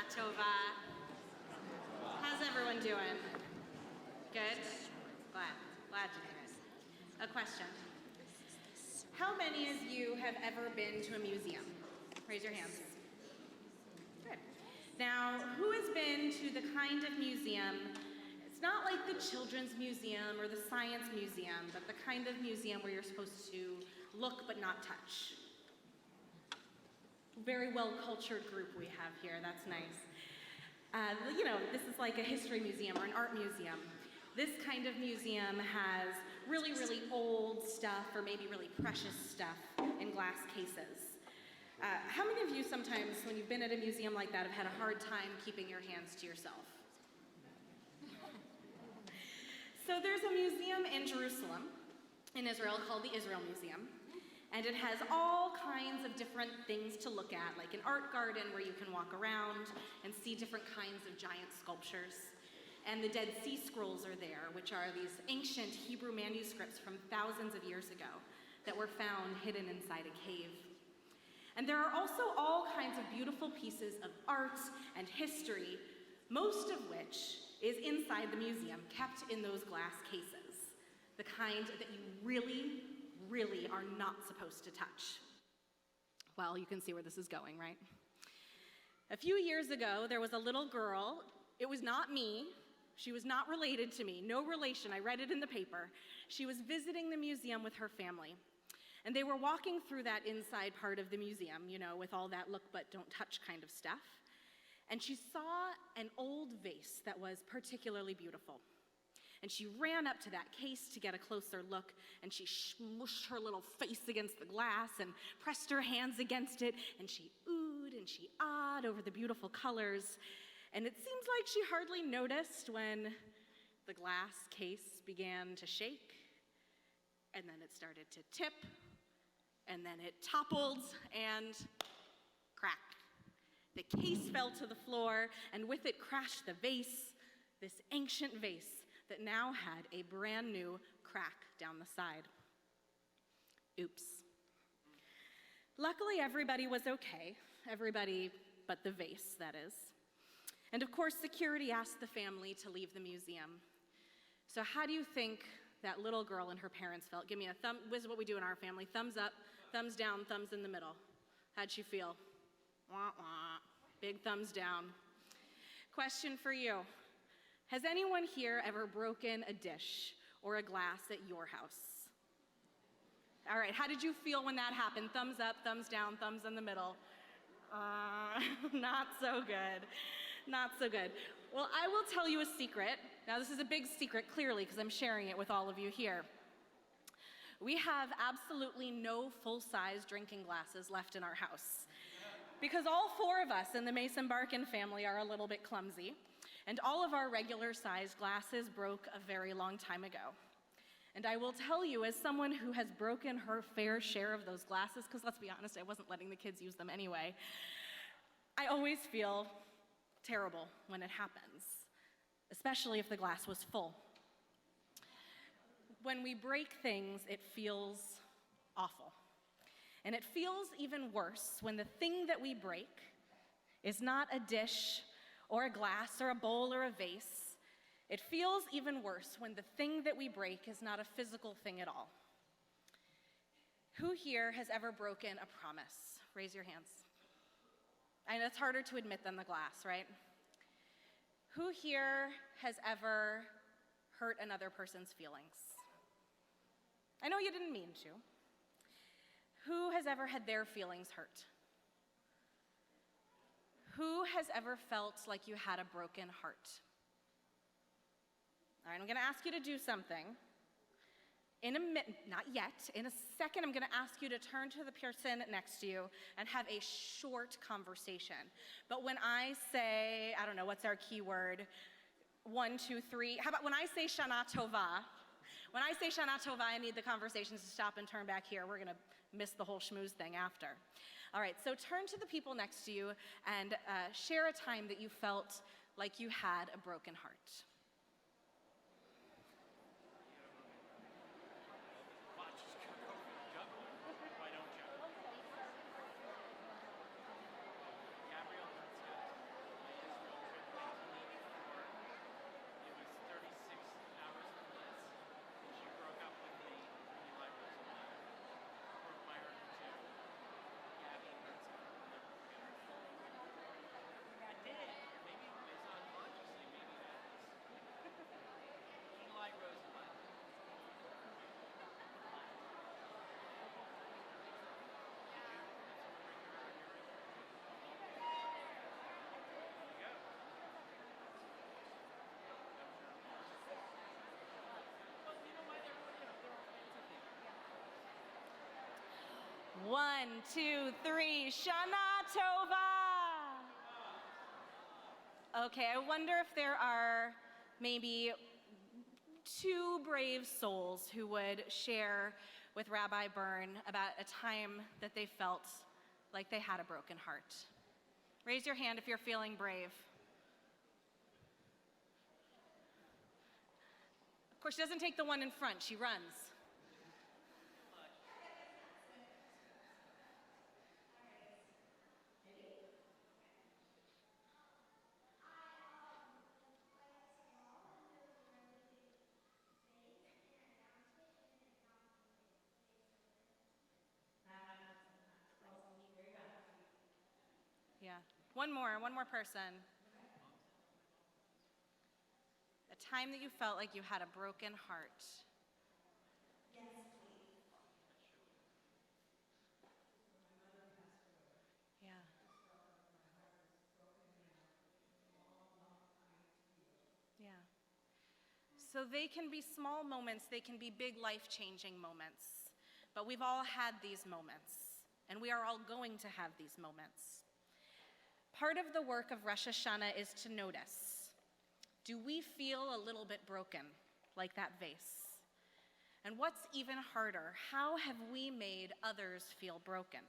Shana Tova. How's everyone doing? Good? Glad to hear it. A question. How many of you have ever been to a museum? Raise your hands. Good. Now, who has been to the kind of museum, it's not like the Children's Museum or the Science Museum, but the kind of museum where you're supposed to look but not touch? Very well-cultured group we have here, that's nice. This is like a history museum or an art museum. This kind of museum has really, really old stuff or maybe really precious stuff in glass cases. How many of you sometimes, when you've been at a museum like that, have had a hard time keeping your hands to yourself? So there's a museum in Jerusalem, in Israel, called the Israel Museum. And it has all kinds of different things to look at, like an art garden where you can walk around and see different kinds of giant sculptures. And the Dead Sea Scrolls are there, which are these ancient Hebrew manuscripts from thousands of years ago that were found hidden inside a cave. And there are also all kinds of beautiful pieces of art and history, most of which is inside the museum, kept in those glass cases, the kind that you really are not supposed to touch. Well, you can see where this is going, right? A few years ago, there was a little girl. It was not me. She was not related to me, no relation. I read it in the paper. She was visiting the museum with her family. And they were walking through that inside part of the museum, with all that look but don't touch kind of stuff. And she saw an old vase that was particularly beautiful. And she ran up to that case to get a closer look, and she smooshed her little face against the glass and pressed her hands against it, and she oohed and she ahed over the beautiful colors. And it seems like she hardly noticed when the glass case began to shake, and then it started to tip, and then it toppled and cracked. The case fell to the floor, and with it crashed the vase, this ancient vase that now had a brand new crack down the side. Oops. Luckily, everybody was okay. Everybody but the vase, that is. And of course, security asked the family to leave the museum. So how do you think that little girl and her parents felt? Give me a thumb. This is what we do in our family. Thumbs up, thumbs down, thumbs in the middle. How'd she feel? Wah, wah. Big thumbs down. Question for you. Has anyone here ever broken a dish or a glass at your house? All right, how did you feel when that happened? Thumbs up, thumbs down, thumbs in the middle. Not so good. Not so good. Well, I will tell you a secret. Now, this is a big secret, clearly, because I'm sharing it with all of you here. We have absolutely no full-size drinking glasses left in our house, because all four of us in the Mason-Barkin family are a little bit clumsy. And all of our regular-sized glasses broke a very long time ago. And I will tell you, as someone who has broken her fair share of those glasses, because let's be honest, I wasn't letting the kids use them anyway, I always feel terrible when it happens, especially if the glass was full. When we break things, it feels awful. And it feels even worse when the thing that we break is not a dish or a glass or a bowl or a vase. It feels even worse when the thing that we break is not a physical thing at all. Who here has ever broken a promise? Raise your hands. I know it's harder to admit than the glass, right? Who here has ever hurt another person's feelings? I know you didn't mean to. Who has ever had their feelings hurt? Who has ever felt like you had a broken heart? All right, I'm going to ask you to do something. In a minute, not yet, in a second, I'm going to ask you to turn to the person next to you and have a short conversation. But when I say, I don't know, what's our key word? 1, 2, 3. How about when I say Shana Tova? When I say Shana Tova, I need the conversations to stop and turn back here. We're going to miss the whole schmooze thing after. All right, so turn to the people next to you and share a time that you felt like you had a broken heart. 1, 2, 3, Shana Tova. Okay, I wonder if there are maybe 2 brave souls who would share with Rabbi Byrne about a time that they felt like they had a broken heart. Raise your hand if you're feeling brave. Of course, she doesn't take the one in front, she runs. Yeah, one more person. A time that you felt like you had a broken heart. Yes, please. Yeah. Yeah. So they can be small moments, they can be big life-changing moments. But we've all had these moments, and we are all going to have these moments. Part of the work of Rosh Hashanah is to notice, do we feel a little bit broken, like that vase? And what's even harder, how have we made others feel broken?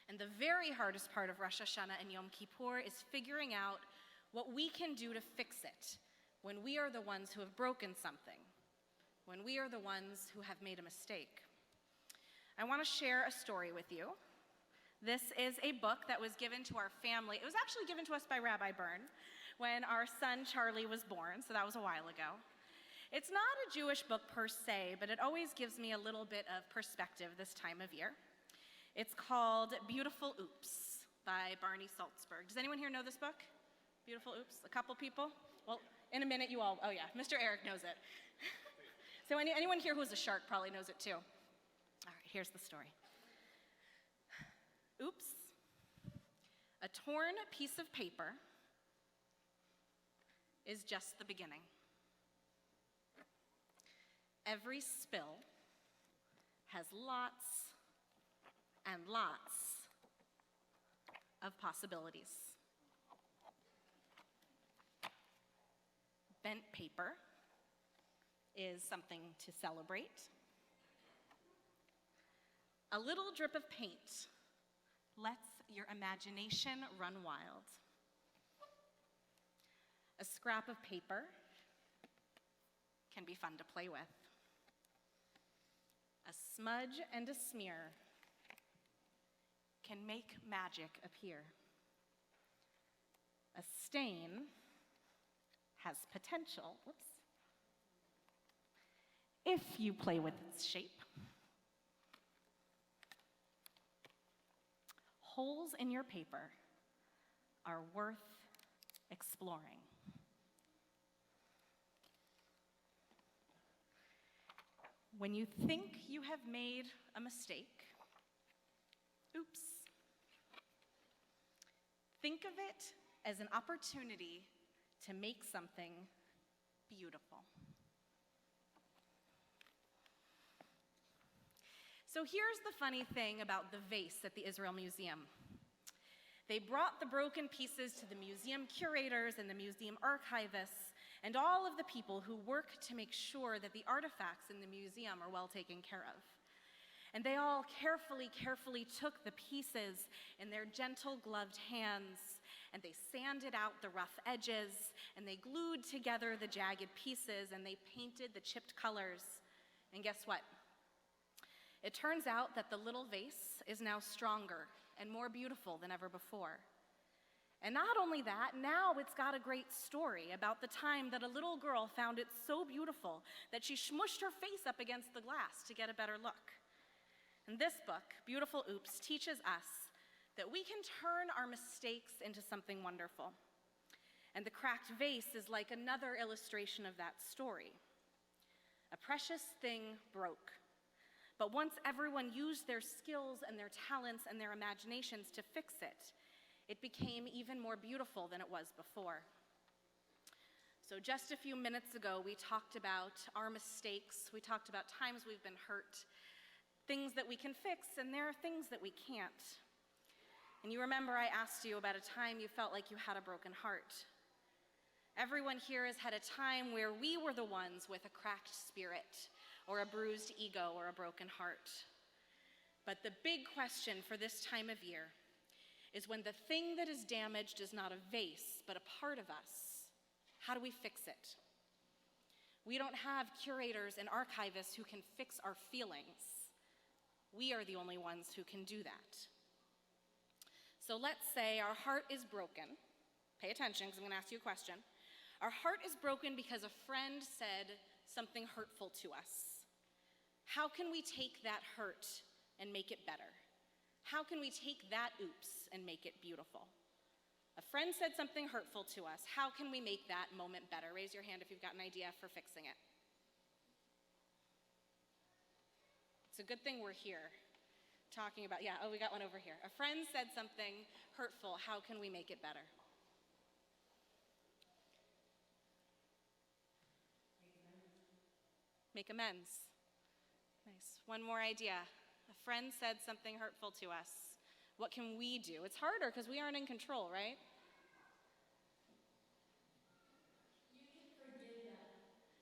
And the very hardest part of Rosh Hashanah and Yom Kippur is figuring out what we can do to fix it when we are the ones who have broken something, when we are the ones who have made a mistake. I want to share a story with you. This is a book that was given to our family. It was actually given to us by Rabbi Byrne when our son Charlie was born, so that was a while ago. It's not a Jewish book per se, but it always gives me a little bit of perspective this time of year. It's called Beautiful Oops by Barney Salzberg. Does anyone here know this book? Beautiful Oops? A couple people? Well, in a minute you all, oh yeah, Mr. Eric knows it. So anyone here who's a shark probably knows it too. All right, here's the story. Oops, a torn piece of paper is just the beginning. Every spill has lots and lots of possibilities. Bent paper is something to celebrate. A little drip of paint lets your imagination run wild. A scrap of paper can be fun to play with. A smudge and a smear can make magic appear. A stain has potential, if you play with its shape. Holes in your paper are worth exploring. When you think you have made a mistake, oops, think of it as an opportunity to make something beautiful. So here's the funny thing about the vase at the Israel Museum. They brought the broken pieces to the museum curators and the museum archivists and all of the people who work to make sure that the artifacts in the museum are well taken care of. And they all carefully took the pieces in their gentle gloved hands, and they sanded out the rough edges, and they glued together the jagged pieces, and they painted the chipped colors. And guess what? It turns out that the little vase is now stronger and more beautiful than ever before. And not only that, now it's got a great story about the time that a little girl found it so beautiful that she smushed her face up against the glass to get a better look. And this book, Beautiful Oops, teaches us that we can turn our mistakes into something wonderful. And the cracked vase is like another illustration of that story. A precious thing broke. But once everyone used their skills and their talents and their imaginations to fix it, it became even more beautiful than it was before. So just a few minutes ago, we talked about our mistakes. We talked about times we've been hurt. things that we can fix, and there are things that we can't. And you remember I asked you about a time you felt like you had a broken heart. Everyone here has had a time where we were the ones with a cracked spirit, or a bruised ego, or a broken heart. But the big question for this time of year is, when the thing that is damaged is not a vase, but a part of us, how do we fix it? We don't have curators and archivists who can fix our feelings. We are the only ones who can do that. So let's say our heart is broken. Pay attention, because I'm going to ask you a question. Our heart is broken because a friend said something hurtful to us. How can we take that hurt and make it better? How can we take that oops and make it beautiful? A friend said something hurtful to us. How can we make that moment better? Raise your hand if you've got an idea for fixing it. It's a good thing we're here talking about, we got one over here. A friend said something hurtful. How can we make it better? Make amends. Nice. One more idea. A friend said something hurtful to us. What can we do? It's harder because we aren't in control, right?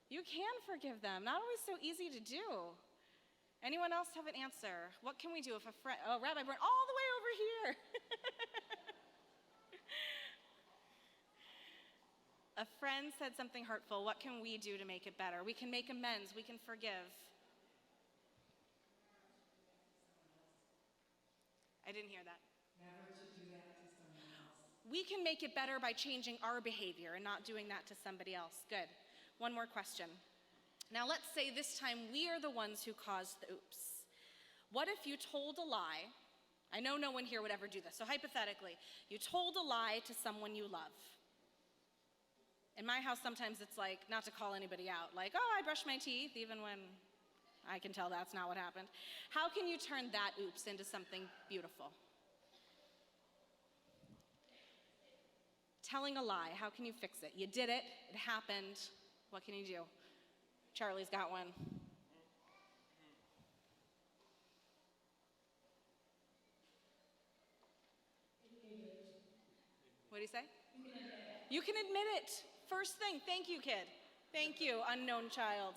You can forgive them. Not always so easy to do. Anyone else have an answer? What can we do if a friend, Rabbi, we're all the way over here. A friend said something hurtful. What can we do to make it better? We can make amends. We can forgive. I didn't hear that. Never to do that to someone else. We can make it better by changing our behavior and not doing that to somebody else. Good. One more question. Now let's say this time we are the ones who caused the oops. What if you told a lie? I know no one here would ever do this. So hypothetically, you told a lie to someone you love. In my house, sometimes it's like, not to call anybody out, like, I brushed my teeth, even when I can tell that's not what happened. How can you turn that oops into something beautiful? Telling a lie, how can you fix it? You did it, it happened. What can you do? Charlie's got one. What do you say? You can admit it. First thing. Thank you, kid. Thank you, unknown child.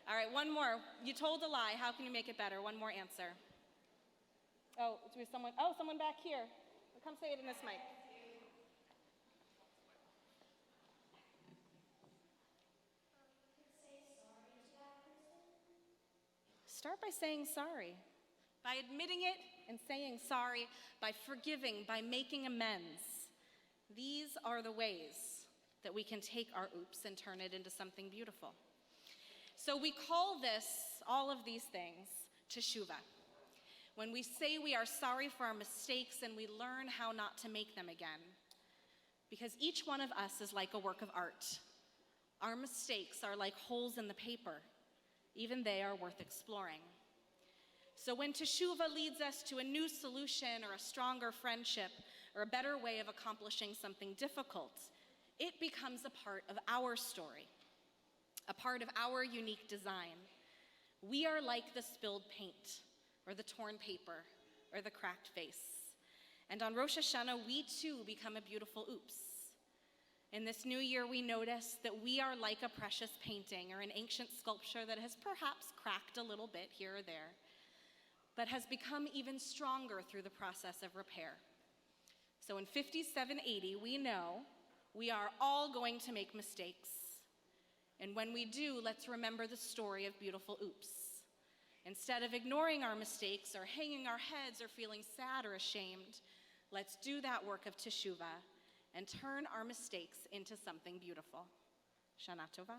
All right, one more. You told a lie. How can you make it better? One more answer. Someone back here. Come say it in this mic. Start by saying sorry. By admitting it and saying sorry, by forgiving, by making amends. These are the ways that we can take our oops and turn it into something beautiful. So we call all of these things, teshuvah. When we say we are sorry for our mistakes and we learn how not to make them again. Because each one of us is like a work of art. Our mistakes are like holes in the paper. Even they are worth exploring. So when teshuvah leads us to a new solution or a stronger friendship or a better way of accomplishing something difficult, it becomes a part of our story, a part of our unique design. We are like the spilled paint or the torn paper or the cracked vase. And on Rosh Hashanah, we too become a beautiful oops. In this new year, we notice that we are like a precious painting or an ancient sculpture that has perhaps cracked a little bit here or there, but has become even stronger through the process of repair. So in 5780, we know we are all going to make mistakes. And when we do, let's remember the story of beautiful oops. Instead of ignoring our mistakes or hanging our heads or feeling sad or ashamed, let's do that work of teshuvah and turn our mistakes into something beautiful. Shana Tova.